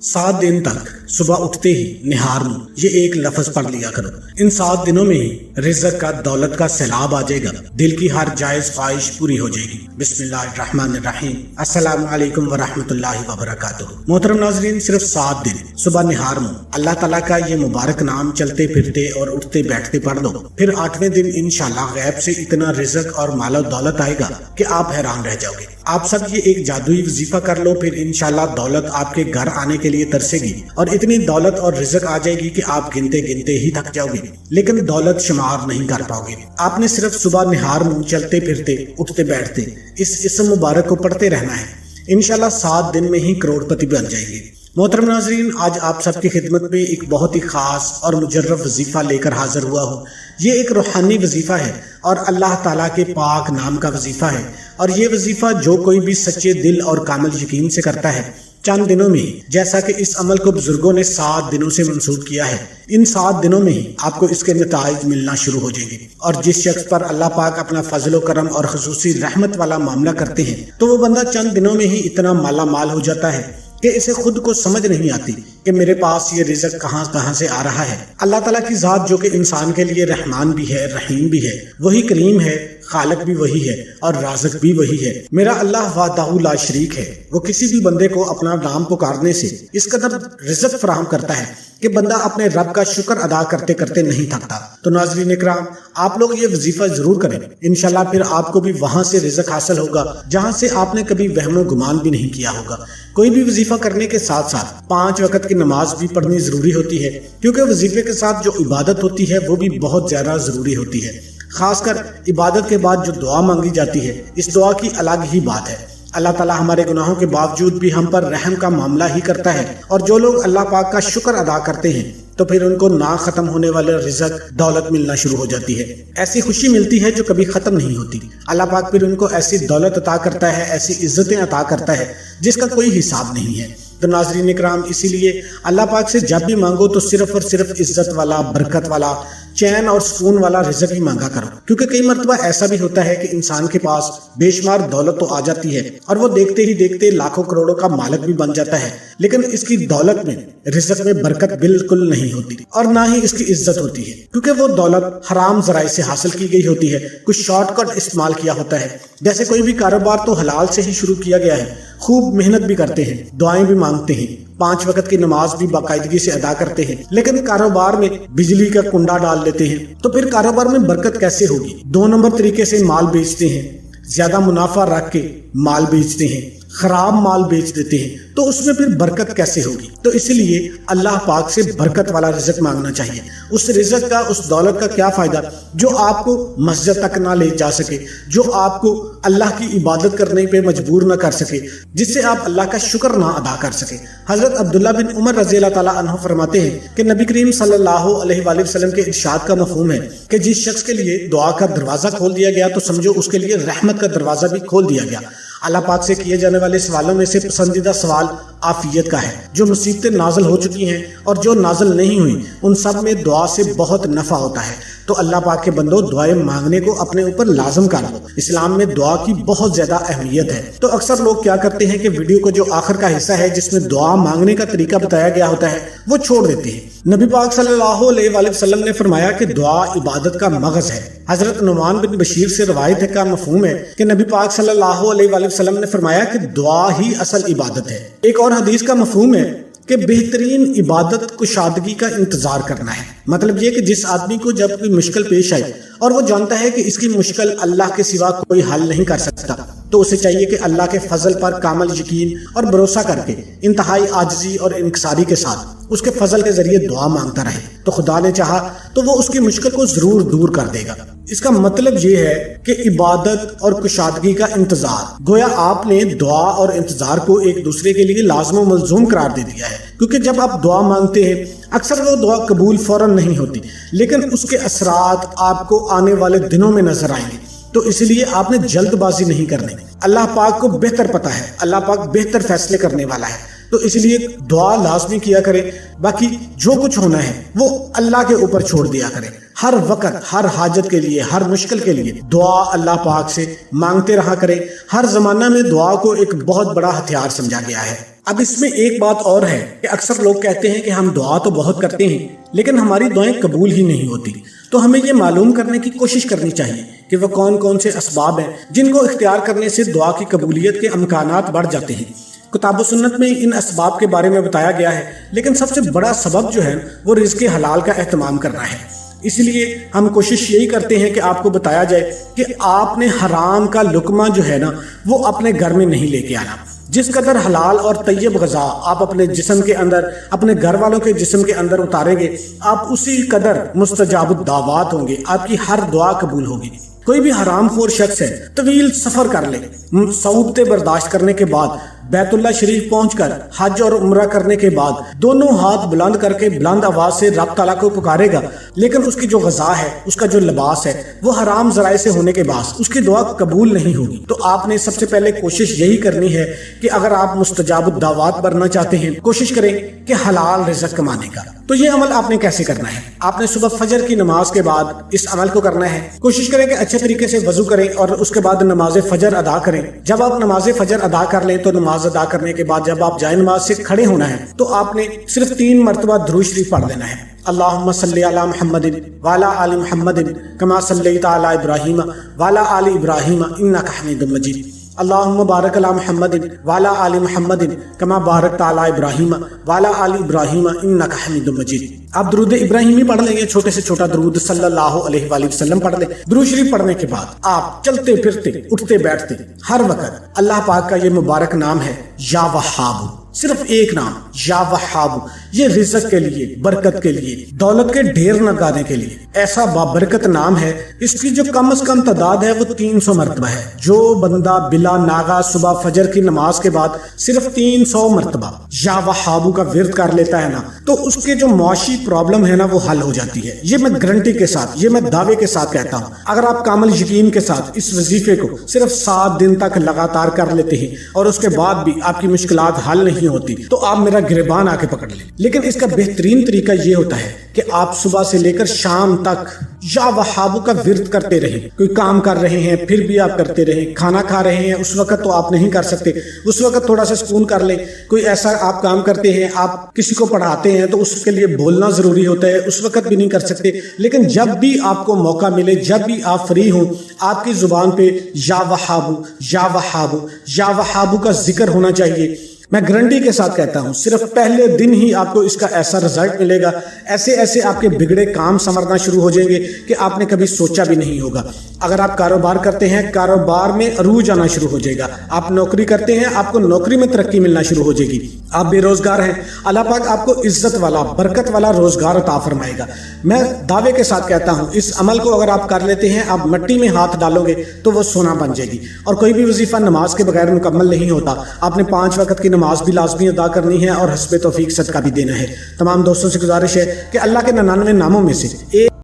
7 दिन तक सुबह उठते ही निहार मुंह ये एक लफ्ज पढ़ लिया करो। इन 7 दिनों में ही रिज़्क़ का, दौलत का सैलाब आ जाएगा, दिल की हर जायज ख्वाहिश पूरी हो जाएगी। बिस्मिल्लाहिर्रहमानिर्रहीम। अस्सलामु अलैकुम व रहमतुल्लाहि व बरकातुहू। मोहतरम नाज़रीन, सिर्फ 7 दिन सुबह निहार मुंह अल्लाह ताला का ये मुबारक नाम चलते फिरते और उठते बैठते पढ़ लो, फिर 8वें दिन इंशाल्लाह गैब से इतना रिज़्क़ और मालो दौलत आएगा कि आप हैरान रह जाओगे। आप सब ये एक जादुई वजीफा कर लो, फिर इंशाल्लाह दौलत आपके घर आने के लिए तरसेगी और इतनी दौलत और रिज़्क़ आ जाएगी कि आप गिनते गिनते ही थक जाओगे, लेकिन दौलत शुमार नहीं कर पाओगे। आपने सिर्फ सुबह निहार मुंह चलते फिरते उठते बैठते इस इस्म मुबारक को पढ़ते रहना है। इंशाल्लाह 7 दिन में ही करोड़पति बन जाएंगे। मोहतरम नाज़रीन, आज आप सबकी खिदमत में एक बहुत ही खास और मुजर्रब वजीफा लेकर हाजिर हुआ हूँ। ये एक रूहानी वजीफा है और अल्लाह ताला के पाक नाम का वजीफा है, और ये वजीफा जो कोई भी सच्चे दिल और कामिल यकीन से करता है, चंद दिनों में ही, जैसा कि इस अमल को बुजुर्गों ने 7 दिनों से मंसूब किया है, इन 7 दिनों में ही आपको इसके नताइज मिलना शुरू हो जाएंगे। और जिस शख्स पर अल्लाह पाक अपना फजलो करम और खुसूसी रहमत वाला मामला करते हैं, तो वो बंदा चंद दिनों में ही इतना माला माल हो जाता है कि इसे खुद को समझ नहीं आती कि मेरे पास ये रिज़्क़ कहाँ से आ रहा है। अल्लाह ताला की ज़ात जो कि इंसान के लिए रहमान भी है, रहीम भी है, वही करीम है, खालिक भी वही है और राज़िक भी वही है। मेरा अल्लाह वाहदहू ला शरीक है। वो किसी भी बंदे को अपना नाम पुकारने से इस कदर रिज़्क़ फराहम करता है कि बंदा अपने रब का शुक्र अदा करते करते नहीं थकता। तो नाज़रीन इकराम, आप लोग ये वजीफा जरूर करें, इंशाल्लाह फिर आपको भी वहां से रिज़्क़ हासिल होगा जहां से आपने कभी वहमो गुमान भी नहीं किया होगा। कोई भी वजीफा करने के साथ साथ 5 वक्त की नमाज भी पढ़नी जरूरी होती है, क्योंकि वजीफे के साथ जो इबादत होती है वो भी बहुत ज्यादा जरूरी होती है। खासकर इबादत के बाद जो दुआ मांगी जाती है, इस दुआ की अलग ही बात है। अल्लाह ताला हमारे गुनाहों के बावजूद भी हम पर रहम का मामला ही करता है, और जो लोग अल्लाह पाक का शुक्र अदा करते हैं तो फिर उनको ना खत्म होने वाले रिज़्क़, दौलत मिलना शुरू हो जाती है। ऐसी खुशी मिलती है जो कभी खत्म नहीं होती। अल्लाह पाक फिर उनको ऐसी दौलत अता करता है, ऐसी इज्जतें अता करता है जिसका कोई हिसाब नहीं है। तो नाज़रीन इकराम, इसीलिए अल्लाह पाक से जब भी मांगो तो सिर्फ और सिर्फ इज्जत वाला, बरकत वाला, चैन और सुकून वाला रिज़्क़ ही मांगा करो। क्योंकि कई मरतबा ऐसा भी होता है कि इंसान के पास बेशुमार दौलत तो आ जाती है और वो देखते ही देखते लाखों करोड़ों का मालिक भी बन जाता है, लेकिन इसकी दौलत में, रिज़्क़ में बरकत बिल्कुल नहीं होती और ना ही इसकी इज्जत होती है, क्योंकि वो दौलत हराम ज़राए से हासिल की गई होती है। कुछ शॉर्टकट इस्तेमाल किया होता है। जैसे कोई भी कारोबार तो हलाल से ही शुरू किया गया है, खूब मेहनत भी करते हैं, दुआएं भी मांगते हैं, 5 वक्त की नमाज भी बाकायदगी से अदा करते हैं, लेकिन कारोबार में बिजली का कुंडा डाल लेते हैं, तो फिर कारोबार में बरकत कैसे होगी? 2 नंबर तरीके से माल बेचते हैं, ज्यादा मुनाफा रख के माल बेचते हैं, खराब माल बेच देते हैं, तो उसमें फिर बरकत कैसे होगी? तो इसलिए अल्लाह पाक से बरकत वाला रिज़्क़ मांगना चाहिए। उस रिज़्क़ का, उस दौलत का क्या फायदा जो आपको मस्जिद तक ना ले जा सके, जो आपको अल्लाह की इबादत करने पे मजबूर ना कर सके, जिससे आप अल्लाह का शुक्र ना अदा कर सके। हजरत अब्दुल्ला बिन उमर रज़ियल्लाहु ताला अन्हु फरमाते हैं कि नबी करीम सल्लल्लाहु अलैहि वसल्लम के इरशाद का मफ़हूम है कि जिस शख्स के लिए दुआ का दरवाजा खोल दिया गया तो समझो उसके लिए रहमत का दरवाजा भी खोल दिया गया। अल्लाह पाक से किए जाने वाले सवालों में से पसंदीदा सवाल आफियत का है। जो मुसीबतें नाज़िल हो चुकी हैं और जो नाज़िल नहीं हुई, उन सब में दुआ से बहुत नफ़ा होता है। तो अल्लाह पाक के बंदो, दुआएं मांगने को अपने ऊपर लाजम कर लो। इस्लाम में दुआ की बहुत ज्यादा अहमियत है। तो अक्सर लोग क्या करते हैं कि वीडियो को जो आखिर का हिस्सा है जिसमें दुआ मांगने का तरीका बताया गया होता है वो छोड़ देते हैं। नबी पाक सल्लल्लाहु अलैहि वसल्लम ने फरमाया कि दुआ इबादत का मगज है। हजरत नुमान बिन बशीर से रवायत का मफहूम है कि नबी पाक सल्लल्लाहु अलैहि वसल्लम ने फरमाया कि दुआ ही असल इबादत है। एक और हदीस का मफहूम है कि बेहतरीन इबादत कुशादगी का इंतजार करना है। मतलब ये कि जिस आदमी को जब कोई मुश्किल पेश आए और वो जानता है कि इसकी मुश्किल अल्लाह के सिवा कोई हल नहीं कर सकता, तो उसे चाहिए कि अल्लाह के फजल पर कामिल यकीन और भरोसा करके इंतहाई आजिज़ी और इंकिसारी के साथ उसके फजल के जरिए दुआ मांगता रहे, तो खुदा ने चाहा तो वो उसकी मुश्किल को जरूर दूर कर देगा। इसका मतलब ये है कि इबादत और कुशादगी का इंतजार, गोया आपने दुआ और इंतजार को एक दूसरे के लिए लाज़िम व मलज़ूम करार दे दिया है। क्योंकि जब आप दुआ मांगते हैं अक्सर वो दुआ कबूल फौरन नहीं होती, लेकिन उसके असरात आपको आने वाले दिनों में नजर आएंगे। तो इसलिए आपने जल्दबाजी नहीं करनी। अल्लाह पाक को बेहतर पता है, अल्लाह पाक बेहतर फैसले करने वाला है, तो इसलिए दुआ लाजमी किया करें। बाकी जो कुछ होना है वो अल्लाह के ऊपर छोड़ दिया करें। हर वक्त, हर हाजत के लिए, हर मुश्किल के लिए दुआ अल्लाह पाक से मांगते रहा करें। हर जमाना में दुआ को एक बहुत बड़ा हथियार समझा गया है। اب اس میں ایک بات اور ہے کہ اکثر لوگ کہتے ہیں کہ ہم دعا تو بہت کرتے ہیں لیکن ہماری دعائیں قبول ہی نہیں ہوتی، تو ہمیں یہ معلوم کرنے کی کوشش کرنی چاہیے کہ وہ کون کون سے اسباب ہیں جن کو اختیار کرنے سے دعا کی قبولیت کے امکانات بڑھ جاتے ہیں۔ کتاب و سنت میں ان اسباب کے بارے میں بتایا گیا ہے، لیکن سب سے بڑا سبب جو ہے وہ رزق حلال کا اہتمام کرنا ہے۔ اس لیے ہم کوشش یہی کرتے ہیں کہ آپ کو بتایا جائے کہ آپ نے حرام کا لقمہ جو ہے نا وہ اپنے گھر میں نہیں لے کے آنا۔ جس قدر حلال اور طیب غذا آپ اپنے جسم کے اندر، اپنے گھر والوں کے جسم کے اندر اتاریں گے، آپ اسی قدر مستجاب الدعوات ہوں گے، آپ کی ہر دعا قبول ہوگی۔ کوئی بھی حرام خور شخص ہے، طویل سفر کر لے، صعوبتیں برداشت کرنے کے بعد بیت اللہ شریف پہنچ کر حج اور عمرہ کرنے کے بعد دونوں ہاتھ بلند کر کے بلند آواز سے رب تعالیٰ کو پکارے گا، لیکن اس کی جو غذا ہے، اس کا جو لباس ہے وہ حرام ذرائع سے ہونے کے باعث اس کی دعا قبول نہیں ہوگی۔ تو آپ نے سب سے پہلے کوشش یہی کرنی ہے کہ اگر آپ مستجاب الدعوات بننا چاہتے ہیں، کوشش کریں کہ حلال رزق کمانے کا۔ تو یہ عمل آپ نے کیسے کرنا ہے؟ آپ نے صبح فجر کی نماز کے بعد اس عمل کو کرنا ہے۔ کوشش کریں کہ اچھے طریقے سے وضو کریں اور اس کے بعد نماز فجر ادا کریں۔ جب آپ نماز فجر ادا کر لیں تو نماز ادا کرنے کے بعد جب آپ جائے نماز سے کھڑے ہونا ہے تو آپ نے صرف 3 مرتبہ درود شریف پڑھ لینا ہے۔ اللہم صلی علی محمد وعلی آل محمد کما صلیت علی ابراہیم وعلی آل ابراہیم انک حمید مجید۔ اللہم بارک علی محمد وعلی آل محمد کما بارکت علی ابراہیم وعلی آل ابراہیم انک حمید مجید۔ آپ درود ابراہیمی پڑھ لیں، چھوٹے سے چھوٹا درود صلی اللہ علیہ وآلہ وسلم پڑھ لیں۔ درود شریف پڑھنے کے بعد آپ چلتے پھرتے اٹھتے بیٹھتے ہر وقت اللہ پاک کا یہ مبارک نام ہے یا وہاب، صرف ایک نام یا وہاب، یہ رزق کے لیے، برکت کے لیے، دولت کے ڈھیر لگانے کے لیے ایسا بابرکت نام ہے۔ اس کی جو کم از کم تعداد ہے وہ 300 مرتبہ ہے۔ جو بندہ بلا ناغہ صبح فجر کی نماز کے بعد صرف 300 مرتبہ یا وہابو کا ورد کر لیتا ہے نا، تو اس کے جو معاشی پرابلم ہے نا وہ حل ہو جاتی ہے۔ یہ میں گارنٹی کے ساتھ، یہ میں دعوے کے ساتھ کہتا ہوں۔ اگر آپ کامل یقین کے ساتھ اس وظیفے کو صرف 7 دن تک لگاتار کر لیتے ہیں اور اس کے بعد بھی آپ کی مشکلات حل نہیں ہوتی تو آپ میرا گریبان آ کے پکڑ لیں۔ لیکن اس کا بہترین طریقہ یہ ہوتا ہے کہ آپ صبح سے لے کر شام تک یا وہابو کا ورد کرتے رہیں۔ کوئی کام کر رہے ہیں پھر بھی آپ کرتے رہیں، کھانا کھا رہے ہیں اس وقت تو آپ نہیں کر سکتے، اس وقت تھوڑا سا سکون کر لیں۔ کوئی ایسا آپ کام کرتے ہیں، آپ کسی کو پڑھاتے ہیں تو اس کے لیے بولنا ضروری ہوتا ہے، اس وقت بھی نہیں کر سکتے، لیکن جب بھی آپ کو موقع ملے، جب بھی آپ فری ہوں، آپ کی زبان پہ یا وہابو یا وہابو یا وہابو کا ذکر ہونا چاہیے۔ میں گارنٹی کے ساتھ کہتا ہوں صرف پہلے دن ہی آپ کو اس کا ایسا رزلٹ ملے گا، ایسے ایسے آپ کے بگڑے کام سنورنا شروع ہو جائیں گے کہ آپ نے کبھی سوچا بھی نہیں ہوگا۔ اگر آپ کاروبار کرتے ہیں، کاروبار میں عروج آنا شروع ہو جائے گا۔ آپ نوکری کرتے ہیں، آپ کو نوکری میں ترقی ملنا شروع ہو جائے گی۔ آپ بے روزگار ہیں، اللہ پاک آپ کو عزت والا، برکت والا روزگار عطا فرمائے گا۔ میں دعوے کے ساتھ کہتا ہوں اس عمل کو اگر آپ کر لیتے ہیں، آپ مٹی میں ہاتھ ڈالو گے تو وہ سونا بن جائے گی۔ اور کوئی بھی وظیفہ نماز کے بغیر مکمل نہیں ہوتا۔ آپ نے 5 وقت کی نماز بھی لازمی ادا کرنی ہے اور حسب توفیق صدقہ بھی دینا ہے۔ تمام دوستوں سے گزارش ہے کہ اللہ کے 99 ناموں میں سے ایک